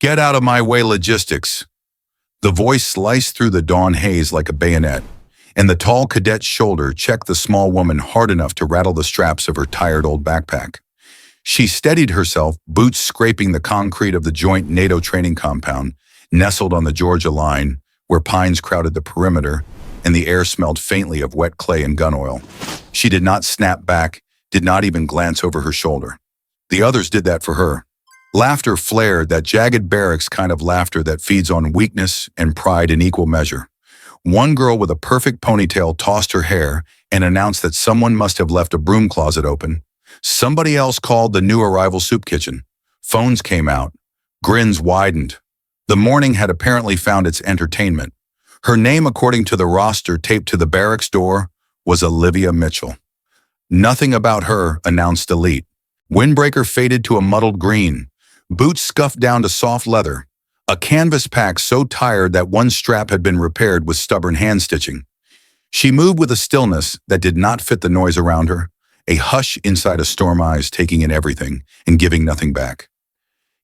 Get out of my way, logistics. The voice sliced through the dawn haze like a bayonet, and the tall cadet's shoulder checked the small woman hard enough to rattle the straps of her tired old backpack. She steadied herself, boots scraping the concrete of the joint NATO training compound, nestled on the Georgia line, where pines crowded the perimeter, and the air smelled faintly of wet clay and gun oil. She did not snap back, did not even glance over her shoulder. The others did that for her. Laughter flared, that jagged barracks kind of laughter that feeds on weakness and pride in equal measure. One girl with a perfect ponytail tossed her hair and announced that someone must have left a broom closet open. Somebody else called the new arrival soup kitchen. Phones came out. Grins widened. The morning had apparently found its entertainment. Her name, according to the roster taped to the barracks door, was Olivia Mitchell. Nothing about her, announced Elite. Windbreaker faded to a muddled green. Boots scuffed down to soft leather. A canvas pack so tired that one strap had been repaired with stubborn hand stitching. She moved with a stillness that did not fit the noise around her, a hush inside a storm eyes taking in everything and giving nothing back.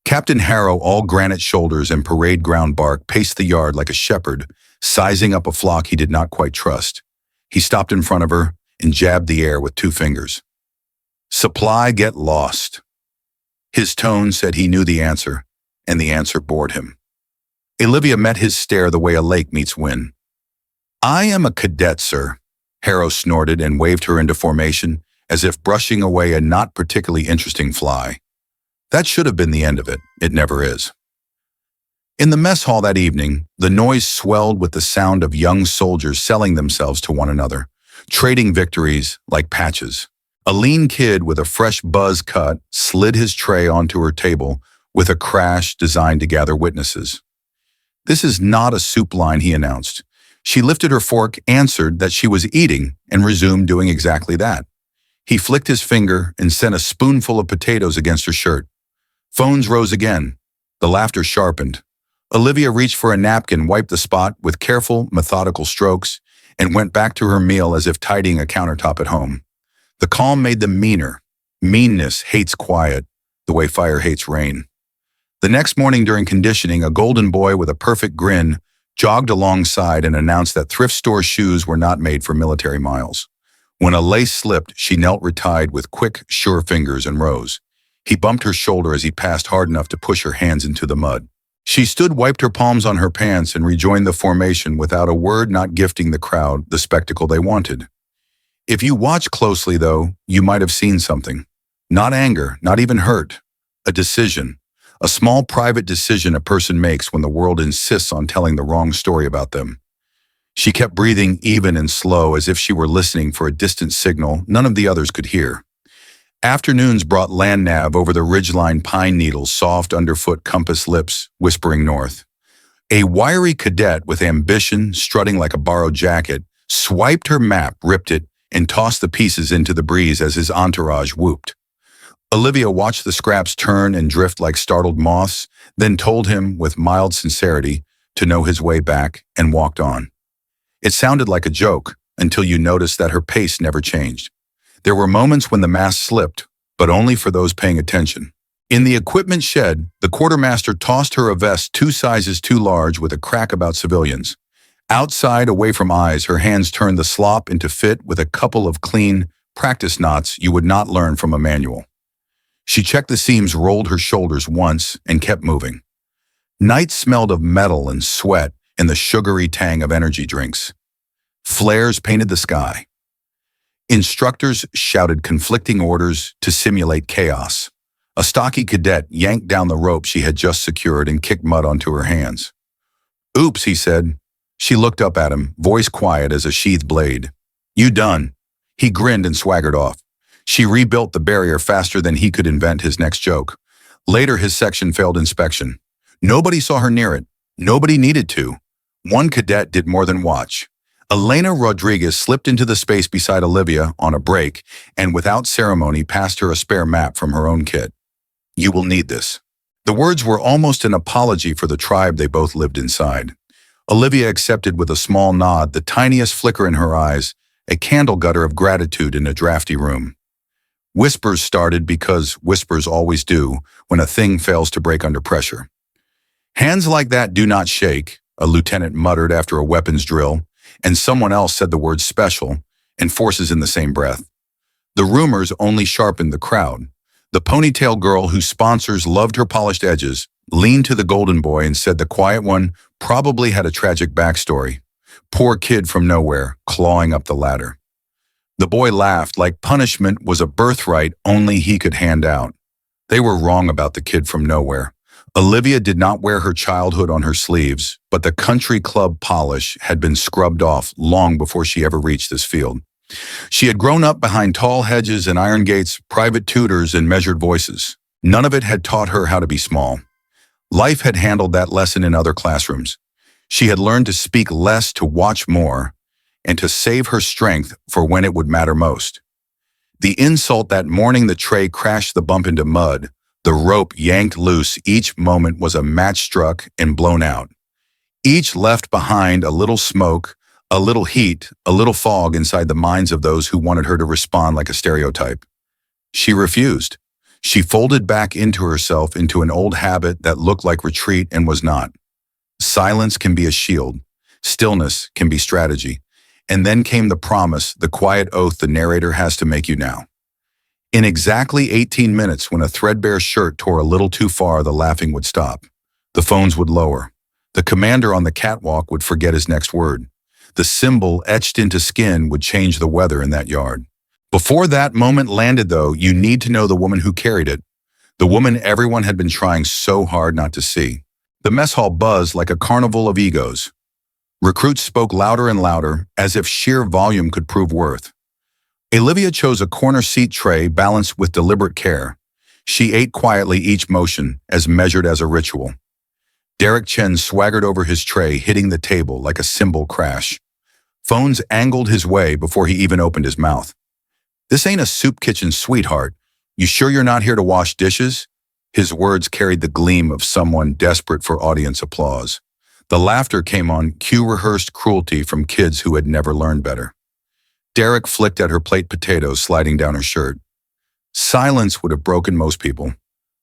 Captain Harrow, all granite shoulders and parade ground bark, paced the yard like a shepherd, sizing up a flock he did not quite trust. He stopped in front of her and jabbed the air with 2 fingers. Supply get lost. His tone said he knew the answer, and the answer bored him. Olivia met his stare the way a lake meets wind. I am a cadet, sir. Harrow snorted and waved her into formation, as if brushing away a not particularly interesting fly. That should have been the end of it. It never is. In the mess hall that evening, the noise swelled with the sound of young soldiers selling themselves to one another, trading victories like patches. A lean kid with a fresh buzz cut slid his tray onto her table with a crash designed to gather witnesses. This is not a soup line, he announced. She lifted her fork, answered that she was eating, and resumed doing exactly that. He flicked his finger and sent a spoonful of potatoes against her shirt. Phones rose again. The laughter sharpened. Olivia reached for a napkin, wiped the spot with careful, methodical strokes, and went back to her meal as if tidying a countertop at home. The calm made them meaner. Meanness hates quiet, the way fire hates rain. The next morning during conditioning, a golden boy with a perfect grin jogged alongside and announced that thrift store shoes were not made for military miles. When a lace slipped, she knelt retied with quick, sure fingers and rose. He bumped her shoulder as he passed hard enough to push her hands into the mud. She stood, wiped her palms on her pants, and rejoined the formation without a word, not gifting the crowd the spectacle they wanted. If you watch closely, though, you might have seen something. Not anger, not even hurt. A decision. A small private decision a person makes when the world insists on telling the wrong story about them. She kept breathing even and slow, as if she were listening for a distant signal none of the others could hear. Afternoons brought land nav over the ridgeline pine needles, soft underfoot compass lips, whispering north. A wiry cadet with ambition, strutting like a borrowed jacket, swiped her map, ripped it, and tossed the pieces into the breeze as his entourage whooped. Olivia watched the scraps turn and drift like startled moths, then told him with mild sincerity to know his way back and walked on. It sounded like a joke until you noticed that her pace never changed. There were moments when the mask slipped, but only for those paying attention. In the equipment shed, the quartermaster tossed her a vest 2 sizes too large with a crack about civilians. Outside, away from eyes, her hands turned the slop into fit with a couple of clean practice knots you would not learn from a manual. She checked the seams, rolled her shoulders once, and kept moving. Night smelled of metal and sweat and the sugary tang of energy drinks. Flares painted the sky. Instructors shouted conflicting orders to simulate chaos. A stocky cadet yanked down the rope she had just secured and kicked mud onto her hands. Oops, he said. She looked up at him, voice quiet as a sheathed blade. You done? He grinned and swaggered off. She rebuilt the barrier faster than he could invent his next joke. Later, his section failed inspection. Nobody saw her near it. Nobody needed to. One cadet did more than watch. Elena Rodriguez slipped into the space beside Olivia on a break and without ceremony passed her a spare map from her own kit. You will need this. The words were almost an apology for the tribe they both lived inside. Olivia accepted with a small nod, the tiniest flicker in her eyes, a candle gutter of gratitude in a drafty room. Whispers started because whispers always do when a thing fails to break under pressure. Hands like that do not shake, a lieutenant muttered after a weapons drill, and someone else said the word special, and forces in the same breath. The rumors only sharpened the crowd. The ponytail girl whose sponsors loved her polished edges leaned to the golden boy and said the quiet one probably had a tragic backstory. Poor kid from nowhere, clawing up the ladder. The boy laughed like punishment was a birthright only he could hand out. They were wrong about the kid from nowhere. Olivia did not wear her childhood on her sleeves, but the country club polish had been scrubbed off long before she ever reached this field. She had grown up behind tall hedges and iron gates, private tutors, and measured voices. None of it had taught her how to be small. Life had handled that lesson in other classrooms. She had learned to speak less to watch more, and to save her strength for when it would matter most. The insult that morning the tray crashed the bump into mud, the rope yanked loose, each moment was a match struck and blown out. Each left behind a little smoke, a little heat, a little fog inside the minds of those who wanted her to respond like a stereotype. She refused. She folded back into herself into an old habit that looked like retreat and was not. Silence can be a shield. Stillness can be strategy. And then came the promise, the quiet oath the narrator has to make you now. In exactly 18 minutes, when a threadbare shirt tore a little too far, the laughing would stop. The phones would lower. The commander on the catwalk would forget his next word. The symbol etched into skin would change the weather in that yard. Before that moment landed, though, you need to know the woman who carried it. The woman everyone had been trying so hard not to see. The mess hall buzzed like a carnival of egos. Recruits spoke louder and louder, as if sheer volume could prove worth. Olivia chose a corner seat tray balanced with deliberate care. She ate quietly each motion, as measured as a ritual. Derek Chen swaggered over his tray, hitting the table like a cymbal crash. Phones angled his way before he even opened his mouth. "This ain't a soup kitchen, sweetheart. You sure you're not here to wash dishes?" His words carried the gleam of someone desperate for audience applause. The laughter came on cue-rehearsed cruelty from kids who had never learned better. Derek flicked at her plate potatoes sliding down her shirt. Silence would have broken most people.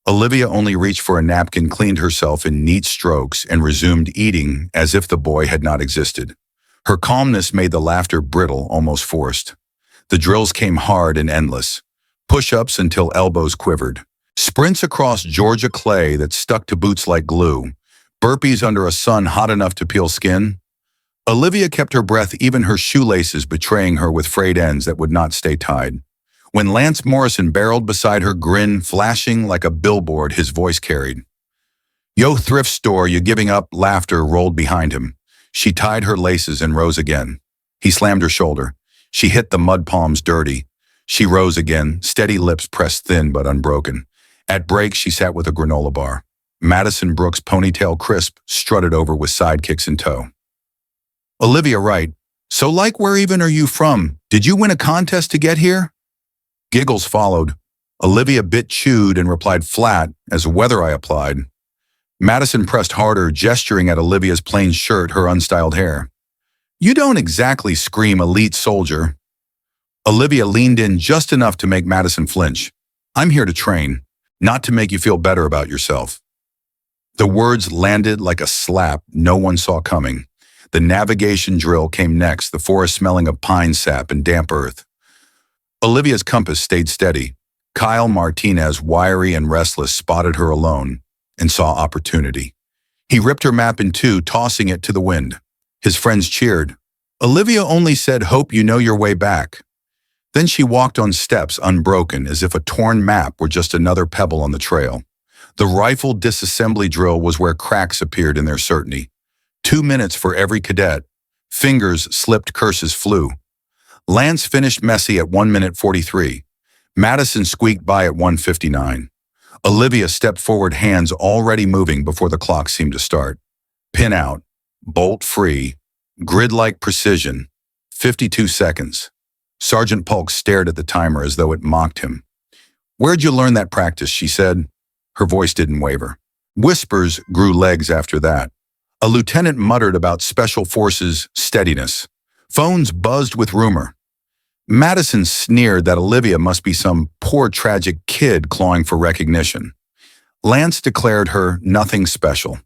Olivia only reached for a napkin, cleaned herself in neat strokes, and resumed eating as if the boy had not existed. Her calmness made the laughter brittle, almost forced. The drills came hard and endless. Push-ups until elbows quivered. Sprints across Georgia clay that stuck to boots like glue. Burpees under a sun hot enough to peel skin. Olivia kept her breath, even her shoelaces betraying her with frayed ends that would not stay tied. When Lance Morrison barreled beside her, grin flashing like a billboard, his voice carried. "Yo, thrift store, you giving up?" Laughter rolled behind him. She tied her laces and rose again. He slammed her shoulder. She hit the mud palms dirty. She rose again, steady lips pressed thin but unbroken. At break, she sat with a granola bar. Madison Brooks' ponytail crisp strutted over with sidekicks in tow. "Olivia, right. So like, where even are you from? Did you win a contest to get here?" Giggles followed. Olivia bit chewed and replied flat as "weather I applied." Madison pressed harder, gesturing at Olivia's plain shirt, her unstyled hair. "You don't exactly scream elite soldier." Olivia leaned in just enough to make Madison flinch. "I'm here to train, not to make you feel better about yourself." The words landed like a slap no one saw coming. The navigation drill came next, the forest smelling of pine sap and damp earth. Olivia's compass stayed steady. Kyle Martinez, wiry and restless, spotted her alone and saw opportunity. He ripped her map in two, tossing it to the wind. His friends cheered. Olivia only said, "Hope you know your way back." Then she walked on steps unbroken, as if a torn map were just another pebble on the trail. The rifle disassembly drill was where cracks appeared in their certainty. 2 minutes for every cadet. Fingers slipped, curses flew. Lance finished messy at 1 minute 43. Madison squeaked by at 1:59. Olivia stepped forward, hands already moving before the clock seemed to start. Pin out, bolt free, grid-like precision, 52 seconds. Sergeant Polk stared at the timer as though it mocked him. "Where'd you learn that practice?" she said. Her voice didn't waver. Whispers grew legs after that. A lieutenant muttered about special forces steadiness. Phones buzzed with rumor. Madison sneered that Olivia must be some poor tragic kid clawing for recognition. Lance declared her nothing special.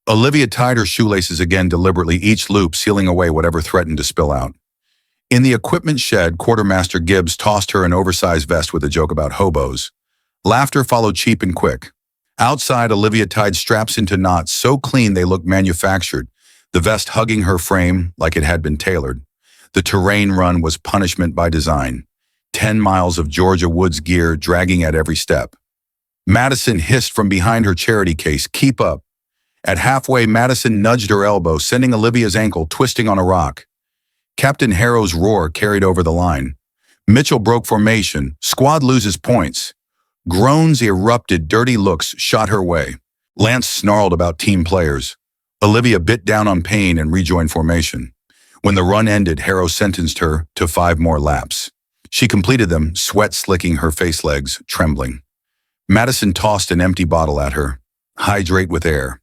Olivia tied her shoelaces again deliberately, each loop sealing away whatever threatened to spill out. In the equipment shed, Quartermaster Gibbs tossed her an oversized vest with a joke about hobos. Laughter followed cheap and quick. Outside, Olivia tied straps into knots so clean they looked manufactured, the vest hugging her frame like it had been tailored. The terrain run was punishment by design. 10 miles of Georgia woods gear dragging at every step. Madison hissed from behind her charity case, "Keep up." At halfway, Madison nudged her elbow, sending Olivia's ankle twisting on a rock. Captain Harrow's roar carried over the line. Mitchell broke formation. Squad loses points. Groans erupted, dirty looks shot her way. Lance snarled about team players. Olivia bit down on pain and rejoined formation. When the run ended, Harrow sentenced her to 5 more laps. She completed them, sweat slicking her face legs, trembling. Madison tossed an empty bottle at her. "Hydrate with air."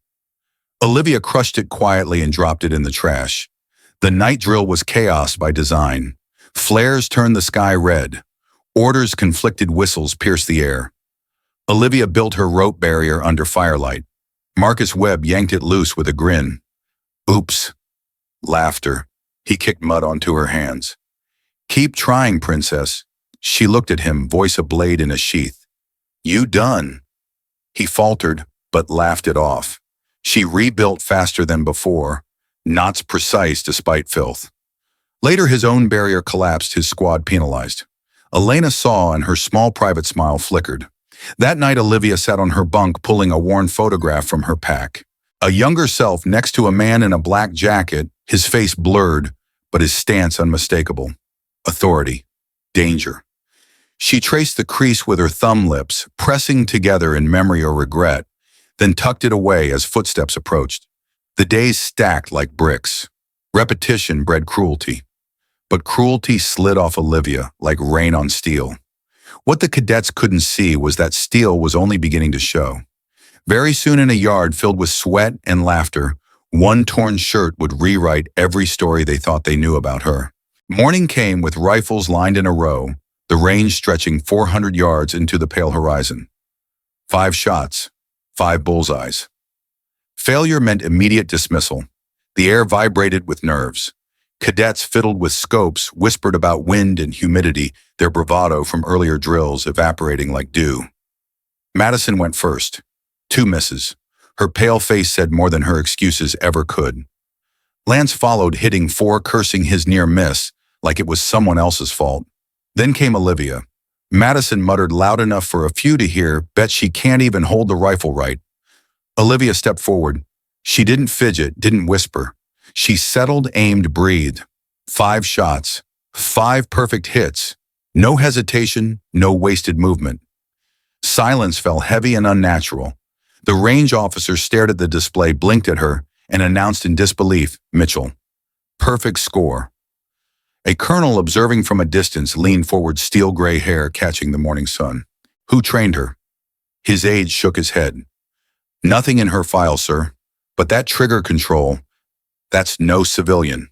Olivia crushed it quietly and dropped it in the trash. The night drill was chaos by design. Flares turned the sky red. Orders, conflicted whistles pierced the air. Olivia built her rope barrier under firelight. Marcus Webb yanked it loose with a grin. "Oops." Laughter. He kicked mud onto her hands. "Keep trying, princess." She looked at him, voice a blade in a sheath. "You done?" He faltered, but laughed it off. She rebuilt faster than before, knots precise despite filth. Later, his own barrier collapsed, his squad penalized. Elena saw, and her small private smile flickered. That night, Olivia sat on her bunk pulling a worn photograph from her pack. A younger self next to a man in a black jacket, his face blurred, but his stance unmistakable. Authority. Danger. She traced the crease with her thumb lips, pressing together in memory or regret, then tucked it away as footsteps approached. The days stacked like bricks. Repetition bred cruelty. But cruelty slid off Olivia like rain on steel. What the cadets couldn't see was that steel was only beginning to show. Very soon, in a yard filled with sweat and laughter, one torn shirt would rewrite every story they thought they knew about her. Morning came with rifles lined in a row, the range stretching 400 yards into the pale horizon. 5 shots, 5 bullseyes. Failure meant immediate dismissal. The air vibrated with nerves. Cadets fiddled with scopes, whispered about wind and humidity, their bravado from earlier drills evaporating like dew. Madison went first. 2 misses. Her pale face said more than her excuses ever could. Lance followed, hitting 4, cursing his near miss like it was someone else's fault. Then came Olivia. Madison muttered loud enough for a few to hear, "Bet she can't even hold the rifle right." Olivia stepped forward. She didn't fidget, didn't whisper. She settled, aimed, breathed. 5 shots. 5 perfect hits. No hesitation, no wasted movement. Silence fell heavy and unnatural. The range officer stared at the display, blinked at her, and announced in disbelief, "Mitchell." Perfect score. A colonel observing from a distance leaned forward, steel gray hair catching the morning sun. "Who trained her?" His aide shook his head. "Nothing in her file, sir. But that trigger control, that's no civilian."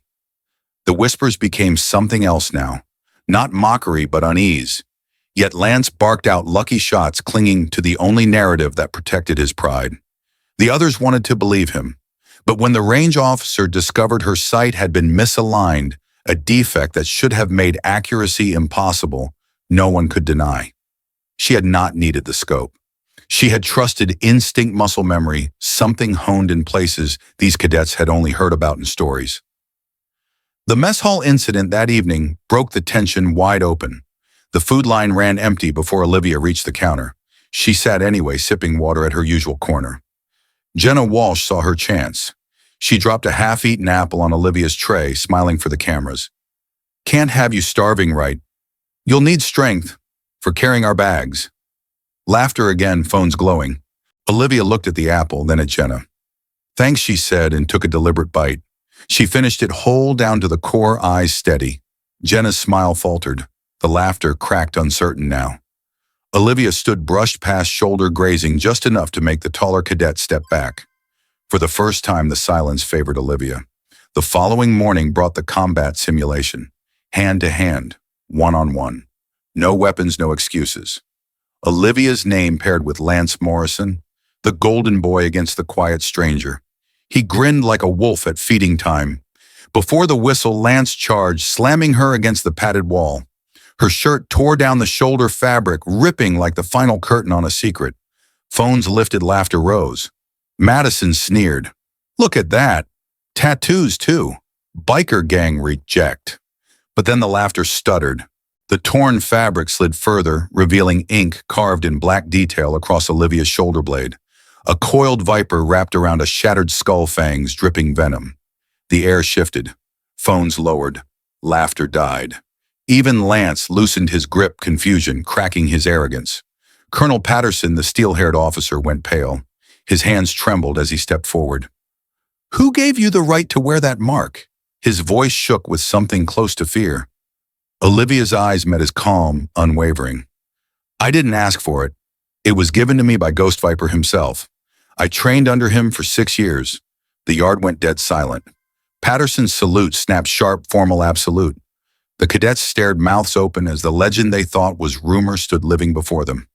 The whispers became something else now. Not mockery, but unease. Yet Lance barked out lucky shots, clinging to the only narrative that protected his pride. The others wanted to believe him. But when the range officer discovered her sight had been misaligned, a defect that should have made accuracy impossible, no one could deny. She had not needed the scope. She had trusted instinct muscle memory, something honed in places these cadets had only heard about in stories. The mess hall incident that evening broke the tension wide open. The food line ran empty before Olivia reached the counter. She sat anyway, sipping water at her usual corner. Jenna Walsh saw her chance. She dropped a half-eaten apple on Olivia's tray, smiling for the cameras. "Can't have you starving, right? You'll need strength for carrying our bags." Laughter again, phones glowing. Olivia looked at the apple, then at Jenna. "Thanks," she said, and took a deliberate bite. She finished it whole, down to the core, eyes steady. Jenna's smile faltered. The laughter cracked, uncertain now. Olivia stood brushed past, shoulder grazing just enough to make the taller cadet step back. For the first time, the silence favored Olivia. The following morning brought the combat simulation. Hand to hand, one-on-one. No weapons, no excuses. Olivia's name paired with Lance Morrison, the golden boy against the quiet stranger. He grinned like a wolf at feeding time. Before the whistle, Lance charged, slamming her against the padded wall. Her shirt tore down the shoulder fabric, ripping like the final curtain on a secret. Phones lifted, laughter rose. Madison sneered. Look at that. Tattoos, too. Biker gang reject. But then the laughter stuttered. The torn fabric slid further, revealing ink carved in black detail across Olivia's shoulder blade. A coiled viper wrapped around a shattered skull, fangs dripping venom. The air shifted. Phones lowered. Laughter died. Even Lance loosened his grip, confusion cracking his arrogance. Colonel Patterson, the steel-haired officer, went pale. His hands trembled as he stepped forward. "Who gave you the right to wear that mark?" His voice shook with something close to fear. Olivia's eyes met his calm, unwavering. "I didn't ask for it. It was given to me by Ghost Viper himself. I trained under him for 6 years." The yard went dead silent. Patterson's salute snapped sharp, formal absolute. The cadets stared, mouths open, as the legend they thought was rumor stood living before them.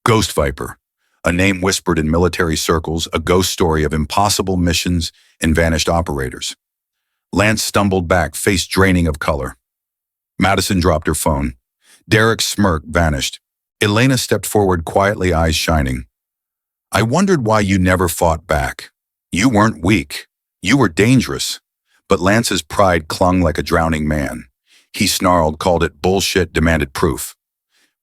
Ghost Viper, a name whispered in military circles, a ghost story of impossible missions and vanished operators. Lance stumbled back, face draining of color. Madison dropped her phone. Derek's smirk vanished. Elena stepped forward quietly, eyes shining. "I wondered why you never fought back. You weren't weak. You were dangerous." But Lance's pride clung like a drowning man. He snarled, called it bullshit, demanded proof.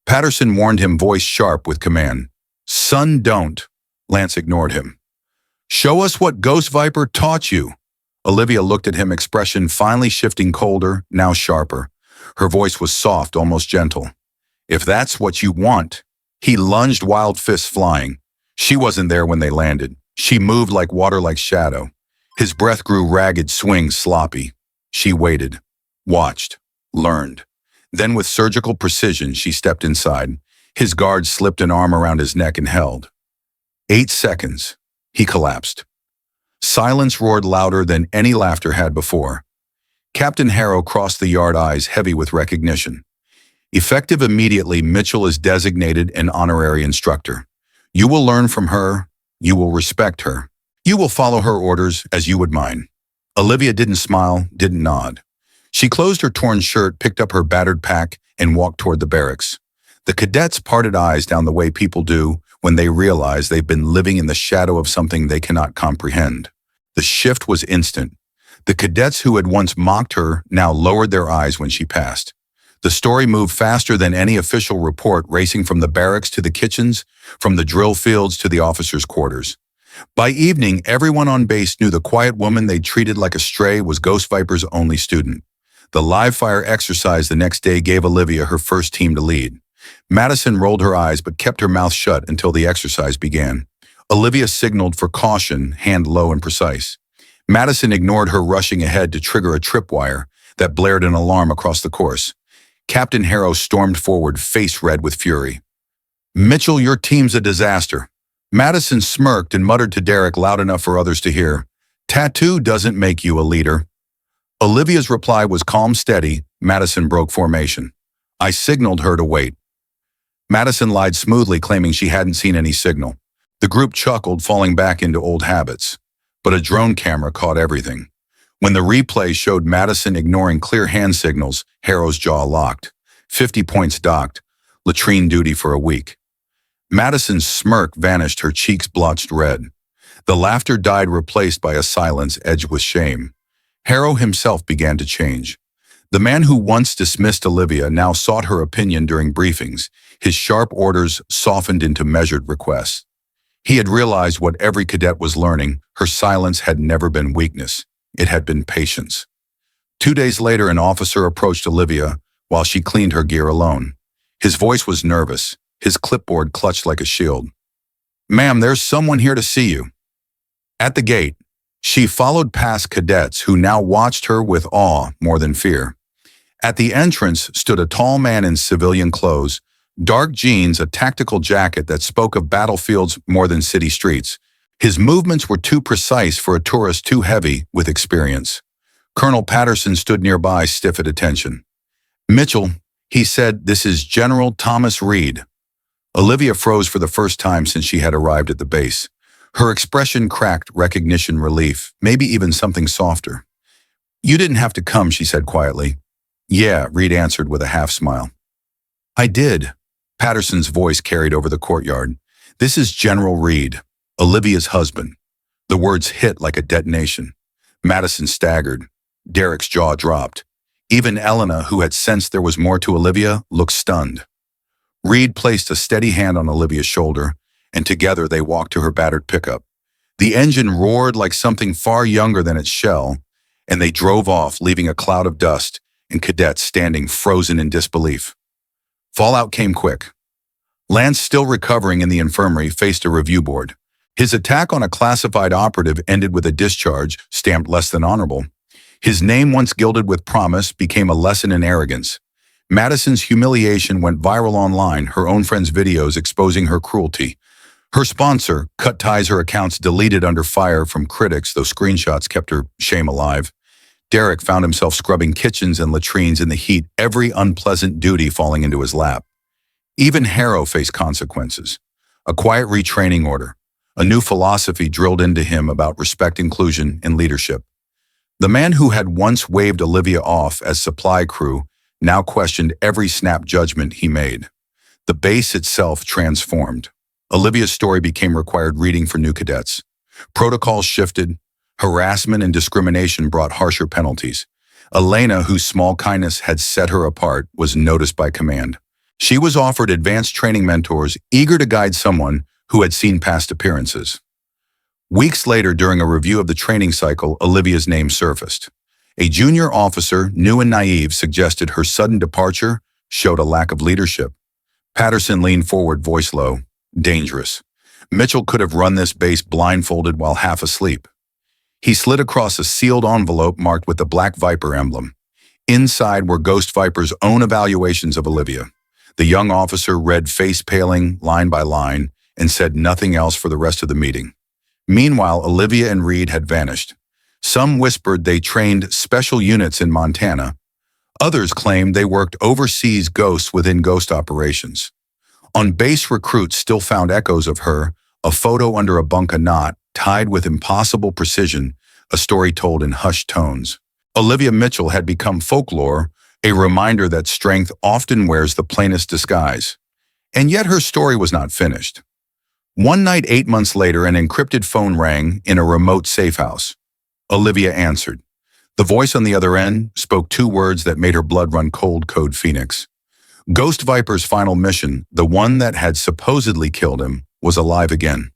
Patterson warned him, voice sharp with command. "Son, don't." Lance ignored him. "Show us what Ghost Viper taught you." Olivia looked at him, expression finally shifting, colder, now sharper. Her voice was soft, almost gentle. "If that's what you want." He lunged, wild fists flying. She wasn't there when they landed. She moved like water, like shadow. His breath grew ragged, swings sloppy. She waited, watched, learned. Then with surgical precision, she stepped inside. His guard slipped an arm around his neck and held. 8 seconds. He collapsed. Silence roared louder than any laughter had before. Captain Harrow crossed the yard, eyes heavy with recognition. Effective immediately, Mitchell is designated an honorary instructor. You will learn from her. You will respect her. You will follow her orders as you would mine. Olivia didn't smile, didn't nod. She closed her torn shirt, picked up her battered pack, and walked toward the barracks. The cadets parted eyes down the way people do when they realize they've been living in the shadow of something they cannot comprehend. The shift was instant. The cadets who had once mocked her now lowered their eyes when she passed. The story moved faster than any official report, racing from the barracks to the kitchens, from the drill fields to the officers' quarters. By evening, everyone on base knew the quiet woman they'd treated like a stray was Ghost Viper's only student. The live fire exercise the next day gave Olivia her first team to lead. Madison rolled her eyes but kept her mouth shut until the exercise began. Olivia signaled for caution, hand low and precise. Madison ignored her, rushing ahead to trigger a tripwire that blared an alarm across the course. Captain Harrow stormed forward, face red with fury. "Mitchell, your team's a disaster." Madison smirked and muttered to Derek loud enough for others to hear, "Tattoo doesn't make you a leader." Olivia's reply was calm, steady. Madison broke formation. "I signaled her to wait." Madison lied smoothly, claiming she hadn't seen any signal. The group chuckled, falling back into old habits. But a drone camera caught everything. When the replay showed Madison ignoring clear hand signals, Harrow's jaw locked. 50 points docked. Latrine duty for a week. Madison's smirk vanished, her cheeks blotched red. The laughter died, replaced by a silence edged with shame. Harrow himself began to change. The man who once dismissed Olivia now sought her opinion during briefings. His sharp orders softened into measured requests. He had realized what every cadet was learning. Her silence had never been weakness. It had been patience. 2 days later, an officer approached Olivia while she cleaned her gear alone. His voice was nervous, his clipboard clutched like a shield. "Ma'am, there's someone here to see you." At the gate, she followed past cadets who now watched her with awe more than fear. At the entrance stood a tall man in civilian clothes, dark jeans, a tactical jacket that spoke of battlefields more than city streets. His movements were too precise for a tourist too heavy with experience. Colonel Patterson stood nearby, stiff at attention. "Mitchell," he said, "this is General Thomas Reed." Olivia froze for the first time since she had arrived at the base. Her expression cracked recognition, relief, maybe even something softer. "You didn't have to come," she said quietly. "Yeah," Reed answered with a half-smile. "I did." Patterson's voice carried over the courtyard. "This is General Reed, Olivia's husband." The words hit like a detonation. Madison staggered. Derek's jaw dropped. Even Elena, who had sensed there was more to Olivia, looked stunned. Reed placed a steady hand on Olivia's shoulder, and together they walked to her battered pickup. The engine roared like something far younger than its shell, and they drove off, leaving a cloud of dust and cadets standing frozen in disbelief. Fallout came quick. Lance, still recovering in the infirmary, faced a review board. His attack on a classified operative ended with a discharge, stamped less than honorable. His name, once gilded with promise, became a lesson in arrogance. Madison's humiliation went viral online, her own friends' videos exposing her cruelty. Her sponsor cut ties, her accounts deleted under fire from critics, though screenshots kept her shame alive. Derek found himself scrubbing kitchens and latrines in the heat, every unpleasant duty falling into his lap. Even Harrow faced consequences. A quiet retraining order. A new philosophy drilled into him about respect, inclusion, and leadership. The man who had once waved Olivia off as supply crew now questioned every snap judgment he made. The base itself transformed. Olivia's story became required reading for new cadets. Protocols shifted. Harassment and discrimination brought harsher penalties. Elena, whose small kindness had set her apart, was noticed by command. She was offered advanced training mentors, eager to guide someone who had seen past appearances. Weeks later, during a review of the training cycle, Olivia's name surfaced. A junior officer, new and naive, suggested her sudden departure showed a lack of leadership. Patterson leaned forward, voice low. "Dangerous. Mitchell could have run this base blindfolded while half asleep." He slid across a sealed envelope marked with the Black Viper emblem. Inside were Ghost Viper's own evaluations of Olivia. The young officer read face-paling, line by line, and said nothing else for the rest of the meeting. Meanwhile, Olivia and Reed had vanished. Some whispered they trained special units in Montana. Others claimed they worked overseas ghosts within ghost operations. On base, recruits still found echoes of her, a photo under a bunka knot, tied with impossible precision, a story told in hushed tones. Olivia Mitchell had become folklore, a reminder that strength often wears the plainest disguise. And yet her story was not finished. One night, 8 months later, an encrypted phone rang in a remote safe house. Olivia answered. The voice on the other end spoke two words that made her blood run cold: Code Phoenix. Ghost Viper's final mission, the one that had supposedly killed him, was alive again.